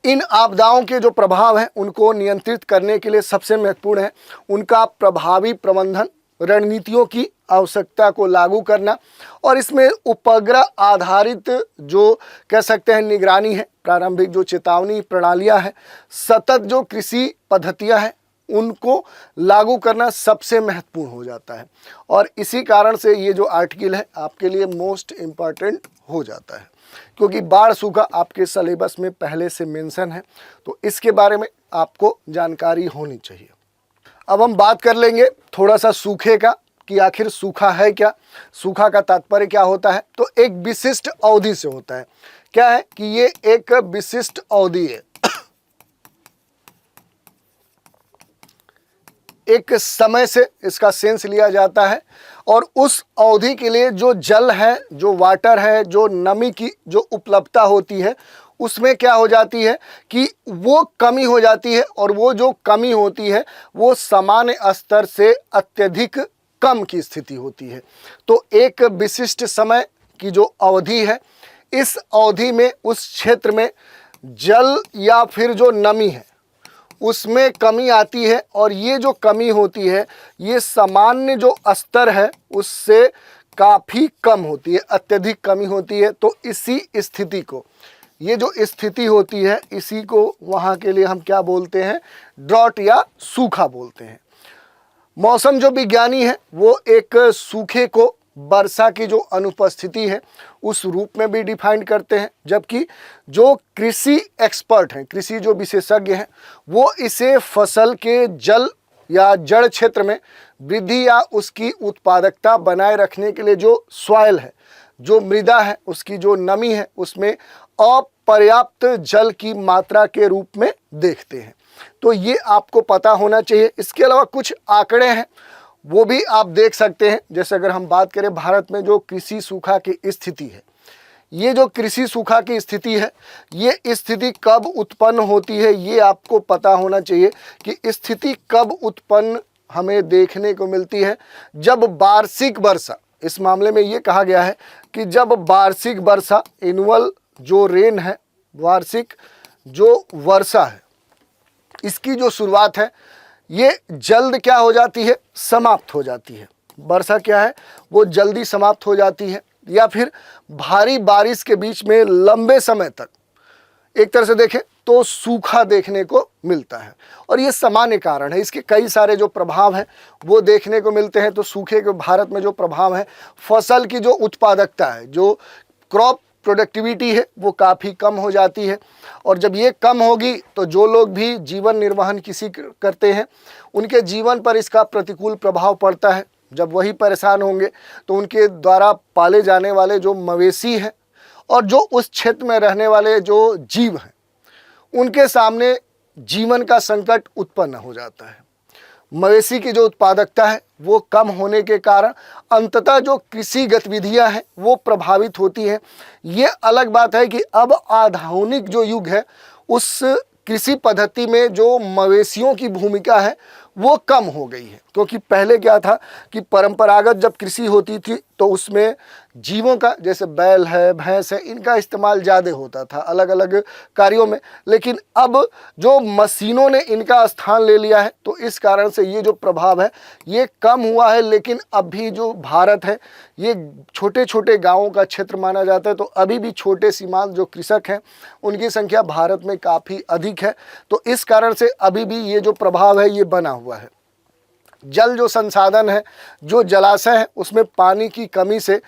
इन आपदाओं के जो प्रभाव हैं उनको नियंत्रित करने के लिए सबसे महत्वपूर्ण है उनका प्रभावी प्रबंधन, रणनीतियों की आवश्यकता को लागू करना और इसमें उपग्रह आधारित जो कह सकते हैं निगरानी है, प्रारंभिक जो चेतावनी प्रणालियां हैं, सतत जो कृषि पद्धतियां हैं उनको लागू करना सबसे महत्वपूर्ण हो जाता है। और इसी कारण से ये जो आर्टिकल है आपके लिए मोस्ट इम्पॉर्टेंट हो जाता है, क्योंकि बाढ़ सूखा आपके सिलेबस में पहले से मेंशन है, तो इसके बारे में आपको जानकारी होनी चाहिए। अब हम बात कर लेंगे थोड़ा सा सूखे का कि आखिर सूखा है क्या, सूखा का तात्पर्य क्या होता है। तो एक विशिष्ट अवधि से होता है। क्या है कि ये एक विशिष्ट अवधि है, एक समय से इसका सेंस लिया जाता है और उस अवधि के लिए जो जल है, जो वाटर है, जो नमी की जो उपलब्धता होती है उसमें क्या हो जाती है कि वो कमी हो जाती है और वो जो कमी होती है वो सामान्य स्तर से अत्यधिक कम की स्थिति होती है। तो एक विशिष्ट समय की जो अवधि है, इस अवधि में उस क्षेत्र में जल या फिर जो नमी है उसमें कमी आती है और ये जो कमी होती है ये सामान्य जो स्तर है उससे काफ़ी कम होती है, अत्यधिक कमी होती है। तो इसी स्थिति को, ये जो स्थिति होती है इसी को वहाँ के लिए हम क्या बोलते हैं, ड्रॉट या सूखा बोलते हैं। मौसम जो विज्ञानी है वो एक सूखे को वर्षा की जो अनुपस्थिति है उस रूप में भी डिफाइन करते हैं, जबकि जो कृषि एक्सपर्ट हैं, कृषि जो विशेषज्ञ हैं, वो इसे फसल के जल या जड़ क्षेत्र में वृद्धि या उसकी उत्पादकता बनाए रखने के लिए जो सॉइल है, जो मृदा है, उसकी जो नमी है, उसमें अपर्याप्त जल की मात्रा के रूप में देखते हैं। तो ये आपको पता होना चाहिए। इसके अलावा कुछ आंकड़े हैं वो भी आप देख सकते हैं। जैसे अगर हम बात करें भारत में जो कृषि सूखा की स्थिति है, ये जो कृषि सूखा की स्थिति है, ये स्थिति कब उत्पन्न होती है ये आपको पता होना चाहिए कि स्थिति कब उत्पन्न हमें देखने को मिलती है। जब वार्षिक वर्षा, इस मामले में ये कहा गया है कि जब वार्षिक वर्षा, एनुअल जो रेन है, वार्षिक जो वर्षा है, इसकी जो शुरुआत है ये जल्द क्या हो जाती है, समाप्त हो जाती है। वर्षा क्या है वो जल्दी समाप्त हो जाती है, या फिर भारी बारिश के बीच में लंबे समय तक एक तरह से देखें तो सूखा देखने को मिलता है। और ये सामान्य कारण है, इसके कई सारे जो प्रभाव हैं वो देखने को मिलते हैं। तो सूखे के भारत में जो प्रभाव है, फसल की जो उत्पादकता है, जो क्रॉप प्रोडक्टिविटी है वो काफ़ी कम हो जाती है। और जब ये कम होगी तो जो लोग भी जीवन निर्वहन किसी करते हैं उनके जीवन पर इसका प्रतिकूल प्रभाव पड़ता है। जब वही परेशान होंगे तो उनके द्वारा पाले जाने वाले जो मवेशी हैं और जो उस क्षेत्र में रहने वाले जो जीव हैं उनके सामने जीवन का संकट उत्पन्न हो जाता है। मवेशी की जो उत्पादकता है वो कम होने के कारण अंततः जो कृषि गतिविधियां हैं वो प्रभावित होती हैं। ये अलग बात है कि अब आधुनिक जो युग है उस कृषि पद्धति में जो मवेशियों की भूमिका है वो कम हो गई है। क्योंकि पहले क्या था कि परंपरागत जब कृषि होती थी तो उसमें जीवों का, जैसे बैल है, भैंस है, इनका इस्तेमाल ज़्यादा होता था अलग अलग कार्यों में। लेकिन अब जो मशीनों ने इनका स्थान ले लिया है तो इस कारण से ये जो प्रभाव है ये कम हुआ है। लेकिन अभी जो भारत है ये छोटे छोटे गाँवों का क्षेत्र माना जाता है, तो अभी भी छोटे सीमांत जो कृषक हैं उनकी संख्या भारत में काफ़ी अधिक है। तो इस कारण से अभी भी ये जो प्रभाव है ये बना हुआ है। जल जो संसाधन है, जो जलाशय है, उसमें पानी की कमी से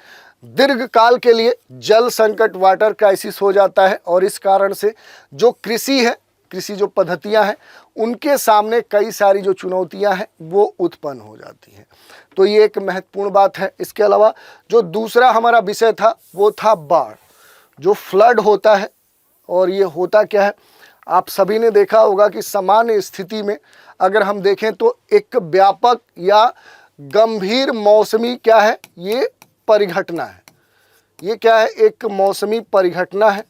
दीर्घकाल के लिए जल संकट, वाटर क्राइसिस हो जाता है। और इस कारण से जो कृषि है, कृषि जो पद्धतियां हैं उनके सामने कई सारी जो चुनौतियां हैं वो उत्पन्न हो जाती हैं। तो ये एक महत्वपूर्ण बात है। इसके अलावा जो दूसरा हमारा विषय था वो था बाढ़, जो फ्लड होता है। और ये होता क्या है, आप सभी ने देखा होगा कि सामान्य स्थिति में अगर हम देखें तो एक व्यापक या गंभीर मौसमी क्या है, ये परिघटना है। ये क्या है, एक मौसमी परिघटना है।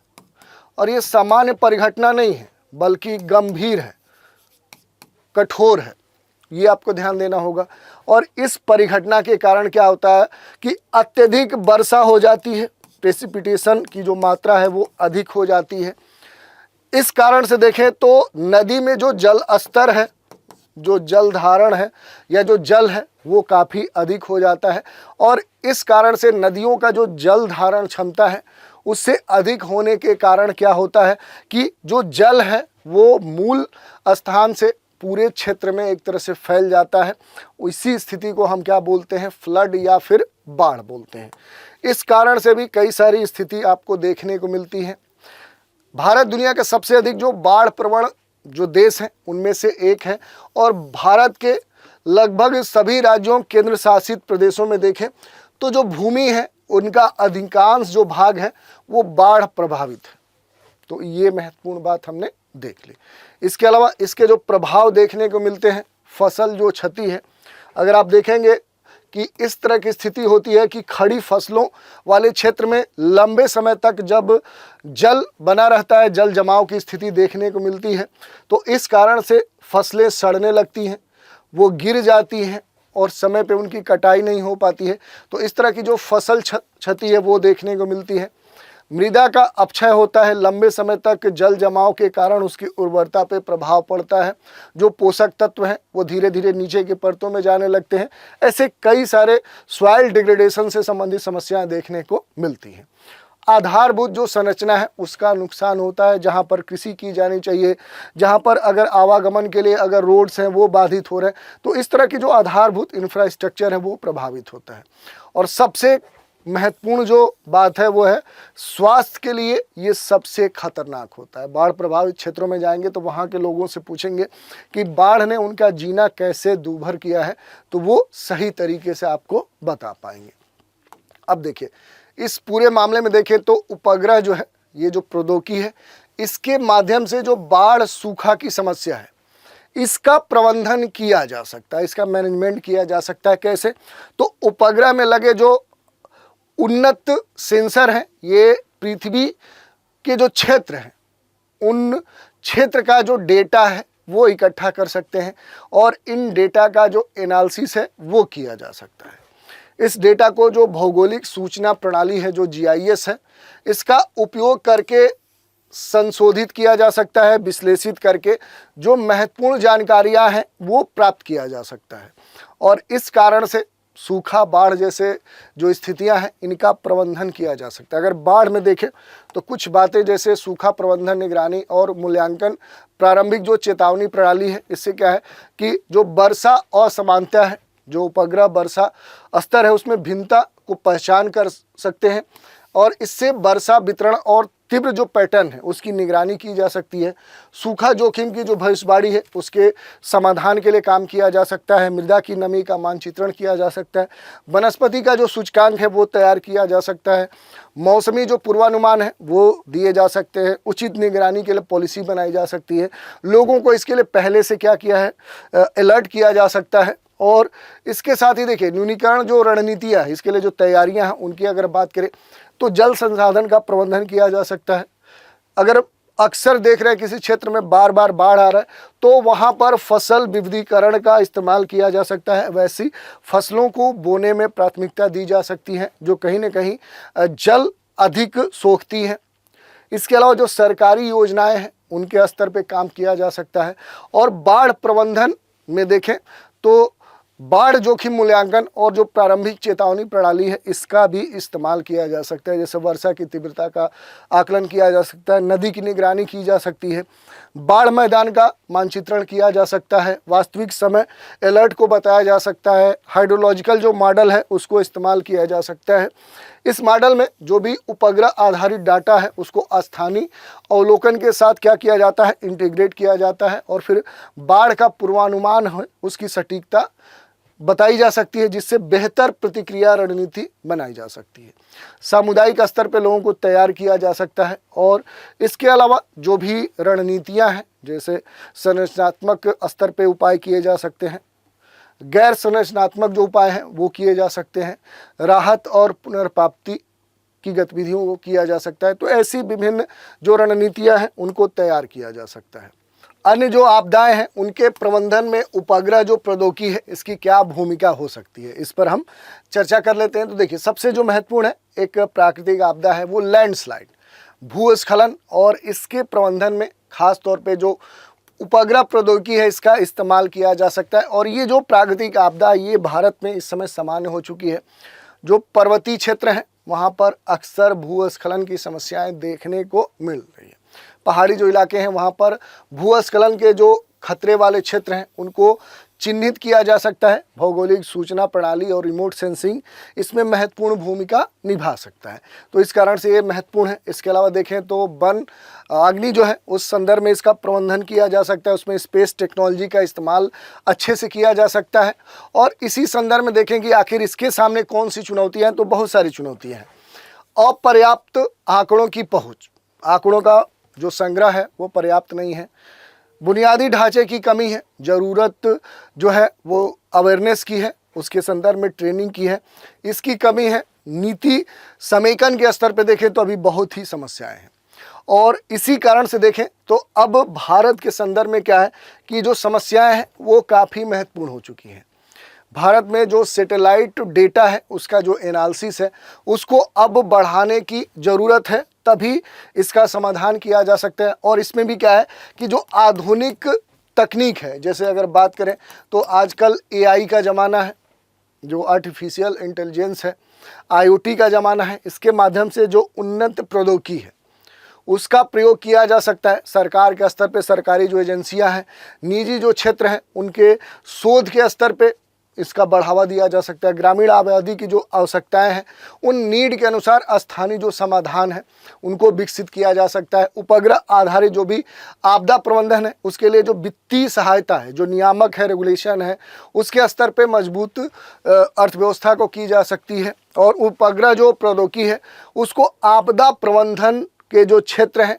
और ये सामान्य परिघटना नहीं है बल्कि गंभीर है, कठोर है, ये आपको ध्यान देना होगा। और इस परिघटना के कारण क्या होता है कि अत्यधिक वर्षा हो जाती है, प्रेसिपिटेशन की जो मात्रा है वो अधिक हो जाती है। इस कारण से देखें तो नदी में जो जल स्तर है, जो जल धारण है या जो जल है वो काफ़ी अधिक हो जाता है। और इस कारण से नदियों का जो जल धारण क्षमता है उससे अधिक होने के कारण क्या होता है कि जो जल है वो मूल स्थान से पूरे क्षेत्र में एक तरह से फैल जाता है। इसी स्थिति को हम क्या बोलते हैं, फ्लड या फिर बाढ़ बोलते हैं। इस कारण से भी कई सारी स्थिति आपको देखने को मिलती है। भारत दुनिया का सबसे अधिक जो बाढ़ प्रवण जो देश हैं उनमें से एक है। और भारत के लगभग सभी राज्यों, केंद्र शासित प्रदेशों में देखें तो जो भूमि है उनका अधिकांश जो भाग है वो बाढ़ प्रभावित है। तो ये महत्वपूर्ण बात हमने देख ली। इसके अलावा इसके जो प्रभाव देखने को मिलते हैं, फसल जो क्षति है, अगर आप देखेंगे कि इस तरह की स्थिति होती है कि खड़ी फसलों वाले क्षेत्र में लंबे समय तक जब जल बना रहता है, जल जमाव की स्थिति देखने को मिलती है, तो इस कारण से फसलें सड़ने लगती हैं, वो गिर जाती हैं और समय पे उनकी कटाई नहीं हो पाती है। तो इस तरह की जो फसल क्षति है वो देखने को मिलती है। मृदा का अपक्षय होता है, लंबे समय तक जल जमाव के कारण उसकी उर्वरता पे प्रभाव पड़ता है। जो पोषक तत्व हैं वो धीरे धीरे नीचे की परतों में जाने लगते हैं। ऐसे कई सारे सॉइल डिग्रेडेशन से संबंधित समस्याएं देखने को मिलती हैं। आधारभूत जो संरचना है उसका नुकसान होता है, जहाँ पर कृषि की जानी चाहिए, जहाँ पर अगर आवागमन के लिए अगर रोड्स हैं वो बाधित हो रहे हैं, तो इस तरह की जो आधारभूत इंफ्रास्ट्रक्चर है वो प्रभावित होता है। और सबसे महत्वपूर्ण जो बात है वो है स्वास्थ्य के लिए ये सबसे खतरनाक होता है। बाढ़ प्रभावित क्षेत्रों में जाएंगे तो वहाँ के लोगों से पूछेंगे कि बाढ़ ने उनका जीना कैसे दूभर किया है, तो वो सही तरीके से आपको बता पाएंगे। अब देखिए इस पूरे मामले में देखें तो उपग्रह जो है, ये जो प्रौद्योगिकी है, इसके माध्यम से जो बाढ़ सूखा की समस्या है इसका प्रबंधन किया जा सकता है, इसका मैनेजमेंट किया जा सकता है। कैसे? तो उपग्रह में लगे जो उन्नत सेंसर हैं ये पृथ्वी के जो क्षेत्र हैं उन क्षेत्र का जो डेटा है वो इकट्ठा कर सकते हैं और इन डेटा का जो एनालिसिस है वो किया जा सकता है। इस डेटा को जो भौगोलिक सूचना प्रणाली है, जो GIS है, इसका उपयोग करके संशोधित किया जा सकता है, विश्लेषित करके जो महत्वपूर्ण जानकारियां हैं वो प्राप्त किया जा सकता है। और इस कारण से सूखा, बाढ़ जैसे जो स्थितियां हैं इनका प्रबंधन किया जा सकता है। अगर बाढ़ में देखें तो कुछ बातें जैसे सूखा प्रबंधन, निगरानी और मूल्यांकन, प्रारंभिक जो चेतावनी प्रणाली है, इससे क्या है कि जो वर्षा असमानता है, जो उपग्रह वर्षा स्तर है उसमें भिन्नता को पहचान कर सकते हैं और इससे वर्षा वितरण और तीव्र जो पैटर्न है उसकी निगरानी की जा सकती है। सूखा जोखिम की जो भविष्यवाणी है उसके समाधान के लिए काम किया जा सकता है। मृदा की नमी का मानचित्रण किया जा सकता है। वनस्पति का जो सूचकांक है वो तैयार किया जा सकता है। मौसमी जो पूर्वानुमान है वो दिए जा सकते हैं। उचित निगरानी के लिए पॉलिसी बनाई जा सकती है। लोगों को इसके लिए पहले से क्या किया है, अलर्ट किया जा सकता है। और इसके साथ ही देखिए न्यूनीकरण जो रणनीतियाँ है, इसके लिए जो तैयारियां हैं उनकी अगर बात करें तो जल संसाधन का प्रबंधन किया जा सकता है। अगर अक्सर देख रहे हैं किसी क्षेत्र में बार बार बाढ़ आ रहा है तो वहाँ पर फसल विविधीकरण का इस्तेमाल किया जा सकता है। वैसी फसलों को बोने में प्राथमिकता दी जा सकती है जो कहीं ना कहीं जल अधिक सोखती हैं। इसके अलावा जो सरकारी योजनाएं हैं उनके स्तर पे काम किया जा सकता है। और बाढ़ प्रबंधन में देखें तो बाढ़ जोखिम मूल्यांकन और जो प्रारंभिक चेतावनी प्रणाली है इसका भी इस्तेमाल किया जा सकता है। जैसे वर्षा की तीव्रता का आकलन किया जा सकता है, नदी की निगरानी की जा सकती है, बाढ़ मैदान का मानचित्रण किया जा सकता है, वास्तविक समय अलर्ट को बताया जा सकता है, हाइड्रोलॉजिकल जो मॉडल है उसको इस्तेमाल किया जा सकता है। इस मॉडल में जो भी उपग्रह आधारित डाटा है उसको स्थानीय अवलोकन के साथ क्या किया जाता है, इंटीग्रेट किया जाता है और फिर बाढ़ का पूर्वानुमान है उसकी सटीकता बताई जा सकती है जिससे बेहतर प्रतिक्रिया रणनीति बनाई जा सकती है। सामुदायिक स्तर पर लोगों को तैयार किया जा सकता है और इसके अलावा जो भी रणनीतियां हैं जैसे संरचनात्मक स्तर पे उपाय किए जा सकते हैं, गैर संरचनात्मक जो उपाय हैं वो किए जा सकते हैं, राहत और पुनर्प्राप्ति की गतिविधियों को किया जा सकता है। तो ऐसी विभिन्न जो रणनीतियां हैं उनको तैयार किया जा सकता है। अन्य जो आपदाएं हैं उनके प्रबंधन में उपग्रह जो प्रौद्योगिकी है इसकी क्या भूमिका हो सकती है, इस पर हम चर्चा कर लेते हैं। तो देखिए सबसे जो महत्वपूर्ण है एक प्राकृतिक आपदा है वो लैंडस्लाइड, भूस्खलन, और इसके प्रबंधन में खास तौर पे जो उपग्रह प्रौद्योगिकी है इसका इस्तेमाल किया जा सकता है। और ये जो प्राकृतिक आपदा ये भारत में इस समय सामान्य हो चुकी है। जो पर्वतीय क्षेत्र हैं वहाँ पर अक्सर भूस्खलन की समस्याएं देखने को मिल रही है। पहाड़ी जो इलाके हैं वहाँ पर भूस्खलन के जो खतरे वाले क्षेत्र हैं उनको चिन्हित किया जा सकता है। भौगोलिक सूचना प्रणाली और रिमोट सेंसिंग इसमें महत्वपूर्ण भूमिका निभा सकता है, तो इस कारण से ये महत्वपूर्ण है। इसके अलावा देखें तो वन अग्नि जो है उस संदर्भ में इसका प्रबंधन किया जा सकता है, उसमें स्पेस टेक्नोलॉजी का इस्तेमाल अच्छे से किया जा सकता है। और इसी संदर्भ में देखें कि आखिर इसके सामने कौन सी चुनौतियाँ हैं, तो बहुत सारी चुनौतियाँ हैं। अपर्याप्त आंकड़ों की पहुँच, आंकड़ों का जो संग्रह है वो पर्याप्त नहीं है, बुनियादी ढांचे की कमी है, ज़रूरत जो है वो अवेयरनेस की है, उसके संदर्भ में ट्रेनिंग की है, इसकी कमी है। नीति समेकन के स्तर पे देखें तो अभी बहुत ही समस्याएं हैं। और इसी कारण से देखें तो अब भारत के संदर्भ में क्या है कि जो समस्याएं हैं वो काफ़ी महत्वपूर्ण हो चुकी हैं। भारत में जो सैटेलाइट डेटा है उसका जो एनालिसिस है उसको अब बढ़ाने की ज़रूरत है, तभी इसका समाधान किया जा सकता है। और इसमें भी क्या है कि जो आधुनिक तकनीक है, जैसे अगर बात करें तो आजकल एआई का ज़माना है, जो आर्टिफिशियल इंटेलिजेंस है, आईओटी का ज़माना है, इसके माध्यम से जो उन्नत प्रौद्योगिकी है उसका प्रयोग किया जा सकता है। सरकार के स्तर पे सरकारी जो एजेंसियां हैं, निजी जो क्षेत्र हैं, उनके शोध के स्तर पे इसका बढ़ावा दिया जा सकता है। ग्रामीण आबादी की जो आवश्यकताएं हैं उन नीड के अनुसार स्थानीय जो समाधान है उनको विकसित किया जा सकता है। उपग्रह आधारित जो भी आपदा प्रबंधन है उसके लिए जो वित्तीय सहायता है, जो नियामक है, रेगुलेशन है, उसके स्तर पे मजबूत अर्थव्यवस्था को की जा सकती है। और उपग्रह जो प्रौद्योगिकी है उसको आपदा प्रबंधन के जो क्षेत्र हैं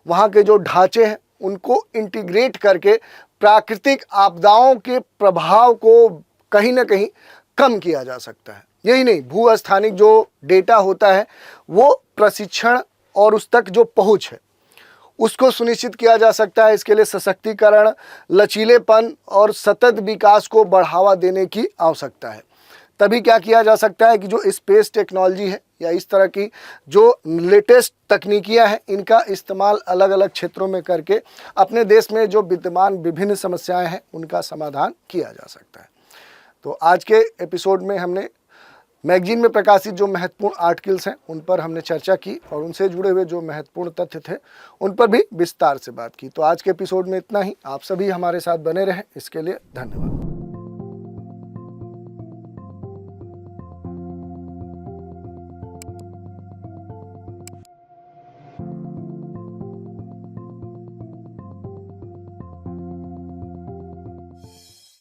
वहाँ के जो ढांचे हैं उनको इंटीग्रेट करके प्राकृतिक आपदाओं के प्रभाव को कहीं ना कहीं कम किया जा सकता है। यही नहीं, भूस्थानिक जो डेटा होता है वो प्रशिक्षण और उस तक जो पहुंच है उसको सुनिश्चित किया जा सकता है। इसके लिए सशक्तिकरण, लचीलेपन और सतत विकास को बढ़ावा देने की आवश्यकता है। तभी क्या किया जा सकता है कि जो स्पेस टेक्नोलॉजी है या इस तरह की जो लेटेस्ट तकनीकियां हैं इनका इस्तेमाल अलग अलग क्षेत्रों में करके अपने देश में जो विद्यमान विभिन्न समस्याएं हैं उनका समाधान किया जा सकता है। तो आज के एपिसोड में हमने मैगजीन में प्रकाशित जो महत्वपूर्ण आर्टिकल्स हैं उन पर हमने चर्चा की और उनसे जुड़े हुए जो महत्वपूर्ण तथ्य थे उन पर भी विस्तार से बात की। तो आज के एपिसोड में इतना ही। आप सभी हमारे साथ बने रहें, इसके लिए धन्यवाद।